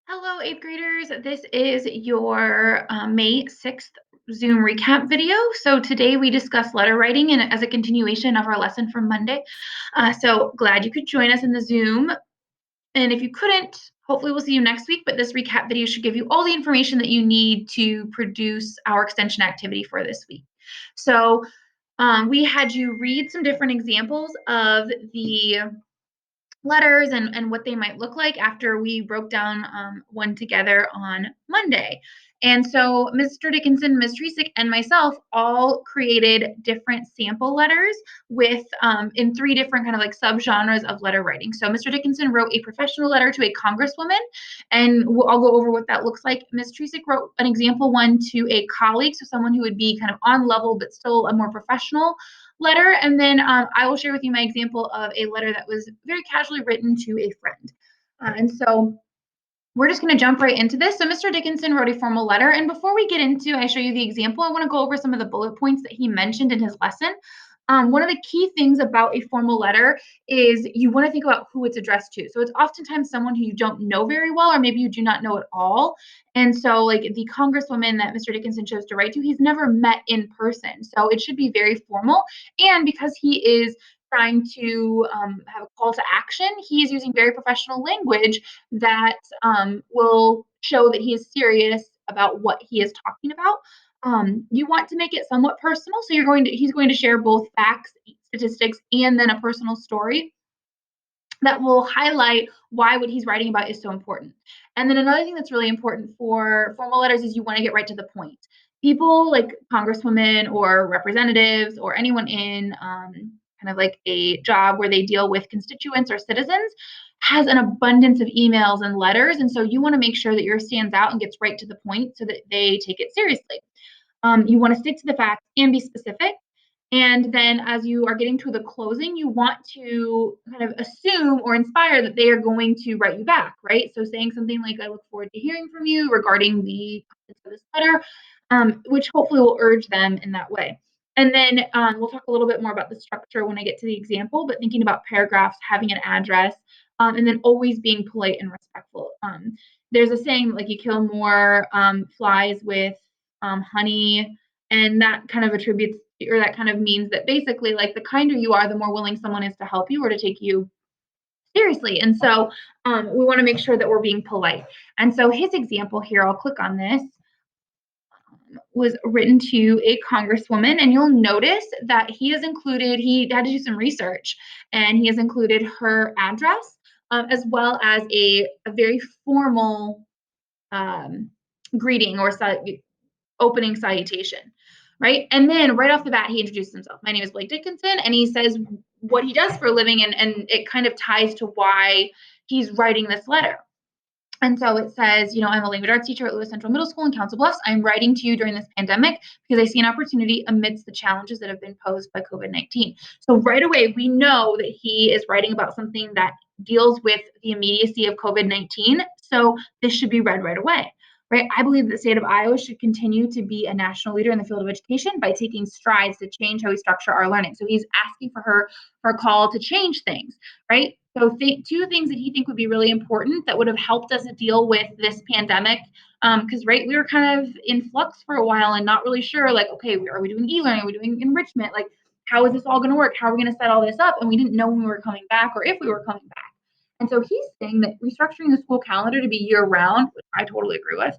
Hello, eighth graders. This is your May 6th Zoom recap video. So today we discuss letter writing and as a continuation of our lesson from Monday. So glad you could join us in the Zoom. And if you couldn't, hopefully we'll see you next week, but this recap video should give you all the information that you need to produce our extension activity for this week. So we had you read some different examples of the letters and what they might look like after we broke down one together on Monday. And so Mr. Dickinson, Ms. Tresick, and myself all created different sample letters with in three different kind of like subgenres of letter writing. So Mr. Dickinson wrote a professional letter to a congresswoman, and I'll go over what that looks like. Ms. Tresick wrote an example one to a colleague, so someone who would be kind of on level but still a more professional letter. And then I will share with you my example of a letter that was very casually written to a friend. And so we're just going to jump right into this. So Mr. Dickinson wrote a formal letter. And before we get into, I show you the example, I want to go over some of the bullet points that he mentioned in his lesson. One of the key things about a formal letter is you want to think about who it's addressed to. So it's oftentimes someone who you don't know very well, or maybe you do not know at all. And so, like the congresswoman that Mr. Dickinson chose to write to, he's never met in person. So it should be very formal. And because he is trying to have a call to action, he's using very professional language that will show that he is serious about what he is talking about. You want to make it somewhat personal, so he's going to share both facts, statistics, and then a personal story that will highlight why what he's writing about is so important. And then another thing that's really important for formal letters is you want to get right to the point. People like congresswomen or representatives or anyone in kind of like a job where they deal with constituents or citizens has an abundance of emails and letters. And so you want to make sure that yours stands out and gets right to the point so that they take it seriously. You want to stick to the facts and be specific. And then as you are getting to the closing, you want to kind of assume or inspire that they are going to write you back, right? So saying something like, I look forward to hearing from you regarding the contents of this letter, which hopefully will urge them in that way. And then we'll talk a little bit more about the structure when I get to the example, but thinking about paragraphs, having an address, and then always being polite and respectful. There's a saying like you kill more flies with honey, and that kind of attributes or that kind of means that basically like the kinder you are, the more willing someone is to help you or to take you seriously. And so we want to make sure that we're being polite. And so his example here, I'll click on this, was written to a congresswoman, and you'll notice that he had to do some research, and he has included her address as well as a very formal greeting or opening salutation, right? And then right off the bat, he introduces himself. My name is Blake Dickinson, and he says what he does for a living, and it kind of ties to why he's writing this letter. And so it says, I'm a language arts teacher at Lewis Central Middle School in Council Bluffs. I'm writing to you during this pandemic because I see an opportunity amidst the challenges that have been posed by COVID-19. So right away, we know that he is writing about something that deals with the immediacy of COVID-19. So this should be read right away. Right? I believe that the state of Iowa should continue to be a national leader in the field of education by taking strides to change how we structure our learning. So he's asking for a call to change things, right? So two things that he think would be really important that would have helped us deal with this pandemic, because right, we were kind of in flux for a while and not really sure, like, okay, are we doing e-learning? Are we doing enrichment? Like, how is this all going to work? How are we going to set all this up? And we didn't know when we were coming back or if we were coming back. And so he's saying that restructuring the school calendar to be year-round, which I totally agree with,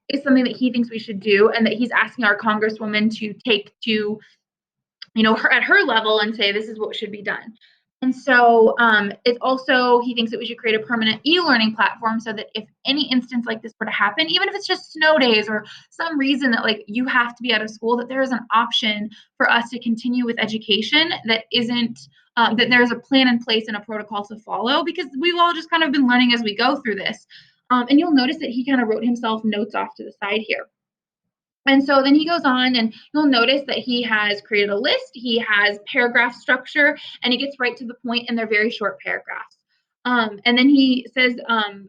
is something that he thinks we should do, and that he's asking our congresswoman to take to, her at her level and say this is what should be done. And so it's also, he thinks that we should create a permanent e-learning platform so that if any instance like this were to happen, even if it's just snow days or some reason that like you have to be out of school, that there is an option for us to continue with education that isn't, that there's a plan in place and a protocol to follow, because we've all just kind of been learning as we go through this. And you'll notice that he kind of wrote himself notes off to the side here. And so then he goes on, and you'll notice that he has created a list, he has paragraph structure, and he gets right to the point, and they're very short paragraphs. And then he says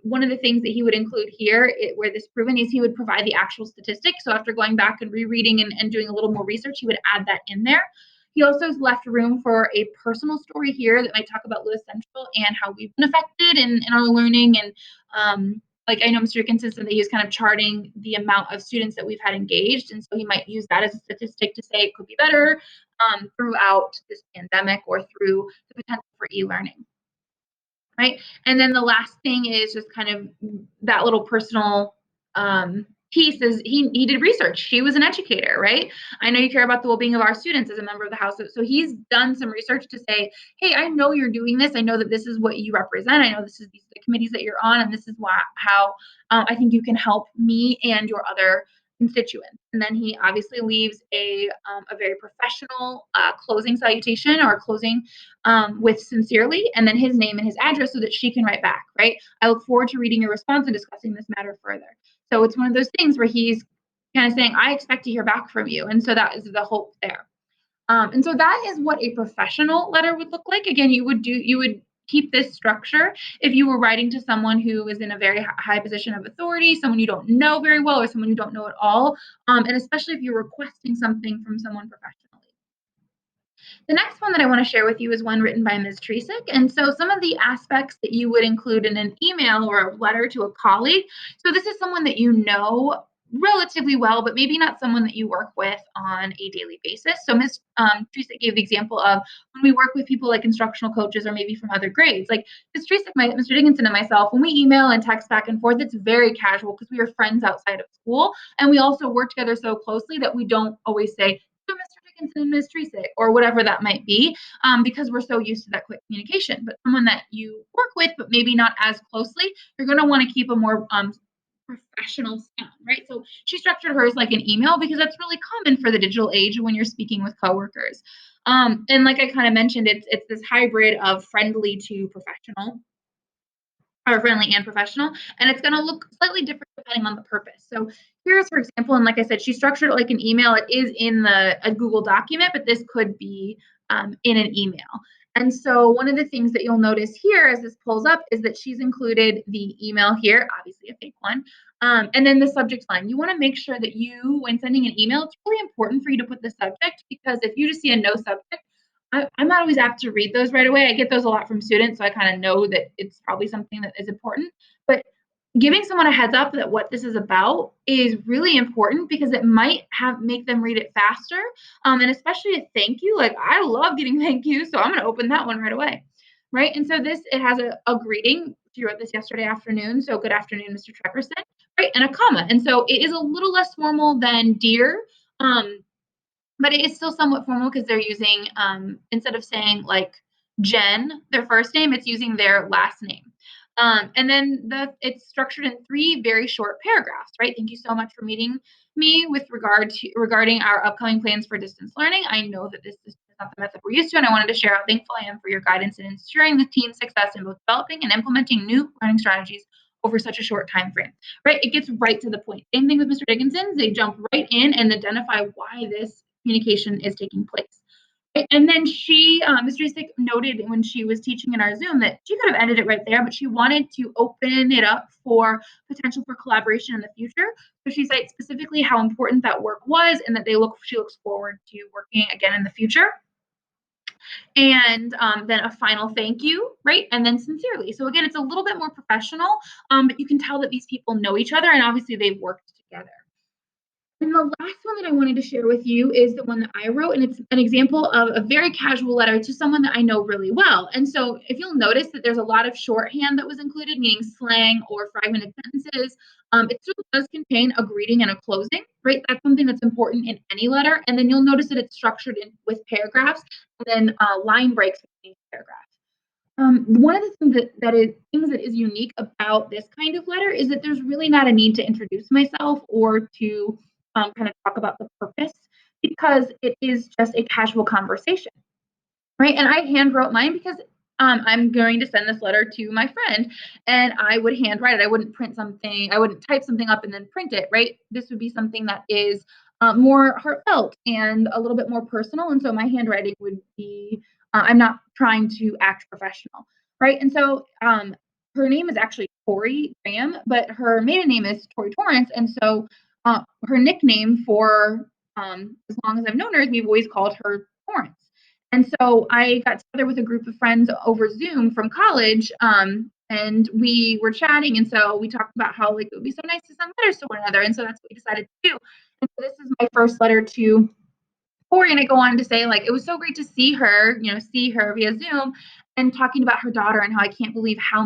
one of the things that he would include here, where this proven, is he would provide the actual statistics. So after going back and rereading and doing a little more research, he would add that in there. He also has left room for a personal story here that might talk about Lewis Central and how we've been affected in our learning. And like I know Mr. Dickinson said that he was kind of charting the amount of students that we've had engaged. And so he might use that as a statistic to say it could be better throughout this pandemic or through the potential for e-learning. Right. And then the last thing is just kind of that little personal piece is he did research. He was an educator, right? I know you care about the well-being of our students as a member of the House. So he's done some research to say, hey, I know you're doing this. I know that this is what you represent. I know this is the committees that you're on, and this is how I think you can help me and your other constituents. And then he obviously leaves a very professional closing salutation or closing with sincerely, and then his name and his address so that she can write back, right? I look forward to reading your response and discussing this matter further. So it's one of those things where he's kind of saying, I expect to hear back from you. And so that is the hope there. And so that is what a professional letter would look like. Again, you would keep this structure if you were writing to someone who is in a very high position of authority, someone you don't know very well, or someone you don't know at all, and especially if you're requesting something from someone professionally. The next one that I want to share with you is one written by Ms. Tresick. And so some of the aspects that you would include in an email or a letter to a colleague. So this is someone that you know relatively well, but maybe not someone that you work with on a daily basis. So Ms. Tresick gave the example of when we work with people like instructional coaches or maybe from other grades. Like Ms. Tresick, Mr. Dickinson and myself, when we email and text back and forth, it's very casual because we are friends outside of school. And we also work together so closely that we don't always say, Mr. Dickinson and Ms. Tresick, or whatever that might be, because we're so used to that quick communication. But someone that you work with, but maybe not as closely, you're going to want to keep a more professional sound, right? So she structured hers like an email because that's really common for the digital age when you're speaking with coworkers. And like I kind of mentioned, it's this hybrid of friendly to professional, or friendly and professional, and it's going to look slightly different depending on the purpose. So here's, for example, and like I said, she structured it like an email. It is in a Google document, but this could be in an email. And so one of the things that you'll notice here as this pulls up is that she's included the email here, obviously a fake one, and then the subject line. You want to make sure that you, when sending an email, it's really important for you to put the subject, because if you just see a no subject, I'm not always apt to read those right away. I get those a lot from students, so I kind of know that it's probably something that is important. But giving someone a heads up that what this is about is really important because it might make them read it faster, and especially a thank you. Like I love getting thank you, so I'm going to open that one right away, right? And so it has a greeting. You wrote this yesterday afternoon, so good afternoon, Mr. Treckerson, right? And a comma, and so it is a little less formal than dear. But it is still somewhat formal because they're using, instead of saying like Jen, their first name, it's using their last name. And then it's structured in 3 very short paragraphs, right? Thank you so much for meeting me regarding our upcoming plans for distance learning. I know that this is not the method we're used to, and I wanted to share how thankful I am for your guidance in ensuring the team's success in both developing and implementing new learning strategies over such a short time frame, right? It gets right to the point. Same thing with Mr. Dickinson. They jump right in and identify why this communication is taking place. And then Ms. Dresdick noted when she was teaching in our Zoom that she could have ended it right there, but she wanted to open it up for potential for collaboration in the future. So she cites specifically how important that work was and that she looks forward to working again in the future. And then a final thank you, right? And then sincerely. So again, it's a little bit more professional, but you can tell that these people know each other and obviously they've worked together. And the last one that I wanted to share with you is the one that I wrote, and it's an example of a very casual letter to someone that I know really well. And so if you'll notice that there's a lot of shorthand that was included, meaning slang or fragmented sentences, it still does contain a greeting and a closing, right? That's something that's important in any letter. And then you'll notice that it's structured with paragraphs and then line breaks between paragraphs. One of the things that is unique about this kind of letter is that there's really not a need to introduce myself or to kind of talk about the purpose, because it is just a casual conversation, right? And I hand wrote mine because I'm going to send this letter to my friend, and I would handwrite it. I wouldn't print something. I wouldn't type something up and then print it, right? This would be something that is more heartfelt and a little bit more personal. And so my handwriting would be, I'm not trying to act professional, right? And so her name is actually Tori Graham, but her maiden name is Tori Torrance. And so her nickname for as long as I've known her is we've always called her Torrance. And so I got together with a group of friends over Zoom from college, and we were chatting, and so we talked about how like it would be so nice to send letters to one another, and so that's what we decided to do. And so this is my first letter to Corey, and I go on to say, like, it was so great to see her via Zoom and talking about her daughter and how I can't believe how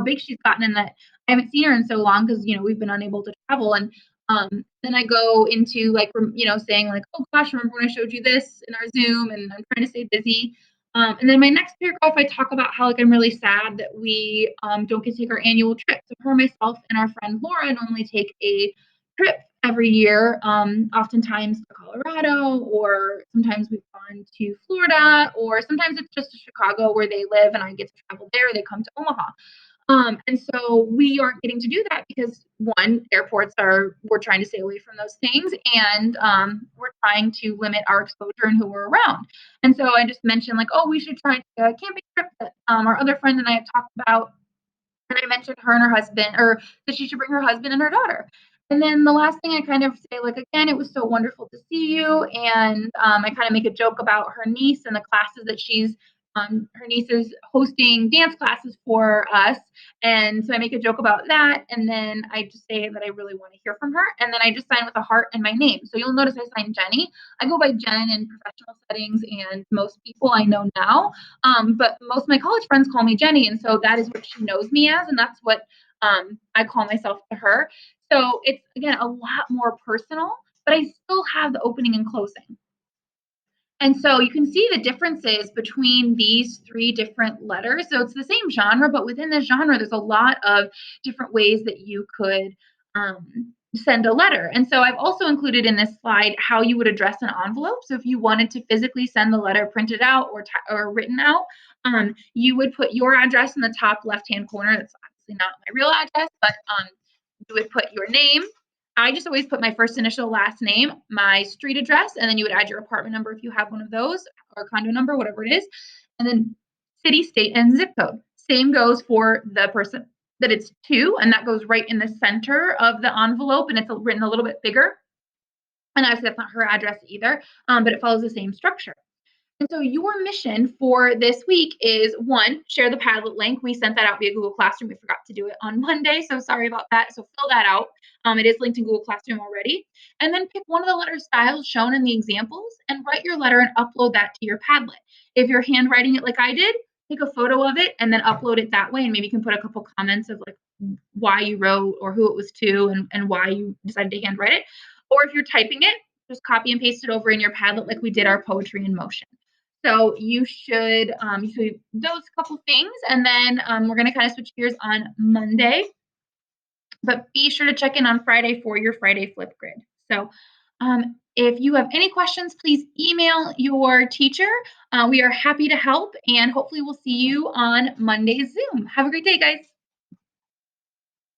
big she's gotten and that I haven't seen her in so long because, we've been unable to travel. And then I go into like, saying like, oh gosh, remember when I showed you this in our Zoom and I'm trying to stay busy. And then my next paragraph, I talk about how like I'm really sad that we don't get to take our annual trip. So her, myself, and our friend Laura normally take a trip every year, oftentimes to Colorado, or sometimes we've gone to Florida, or sometimes it's just to Chicago where they live and I get to travel there. They come to Omaha. And so we aren't getting to do that because one, we're trying to stay away from those things, and we're trying to limit our exposure and who we're around. And so I just mentioned like, oh, we should try a camping trip that our other friend and I have talked about, and I mentioned her and her husband, or that she should bring her husband and her daughter. And then the last thing I kind of say, like, again, it was so wonderful to see you. And I kind of make a joke about her niece and the classes that her niece is hosting dance classes for us. And so I make a joke about that. And then I just say that I really want to hear from her. And then I just sign with a heart and my name. So you'll notice I sign Jenny. I go by Jen in professional settings, and most people I know now, but most of my college friends call me Jenny, and so that is what she knows me as, and that's what I call myself to her. So it's again a lot more personal, but I still have the opening and closing. And so you can see the differences between these three different letters. So it's the same genre, but within the genre, there's a lot of different ways that you could send a letter. And so I've also included in this slide how you would address an envelope. So if you wanted to physically send the letter printed out or written out, you would put your address in the top left-hand corner. That's obviously not my real address, but you would put your name. I just always put my first initial, last name, my street address, and then you would add your apartment number if you have one of those, or condo number, whatever it is, and then city, state, and zip code. Same goes for the person that it's to, and that goes right in the center of the envelope, and it's written a little bit bigger. And obviously that's not her address either, but it follows the same structure. And so your mission for this week is, one, share the Padlet link. We sent that out via Google Classroom. We forgot to do it on Monday, so sorry about that. So fill that out. It is linked in Google Classroom already. And then pick one of the letter styles shown in the examples and write your letter and upload that to your Padlet. If you're handwriting it like I did, take a photo of it and then upload it that way. And maybe you can put a couple comments of like why you wrote or who it was to, and why you decided to handwrite it. Or if you're typing it, just copy and paste it over in your Padlet like we did our poetry in motion. So you should those couple things, and then we're going to kind of switch gears on Monday. But be sure to check in on Friday for your Friday Flipgrid. So if you have any questions, please email your teacher. We are happy to help, and hopefully we'll see you on Monday's Zoom. Have a great day, guys.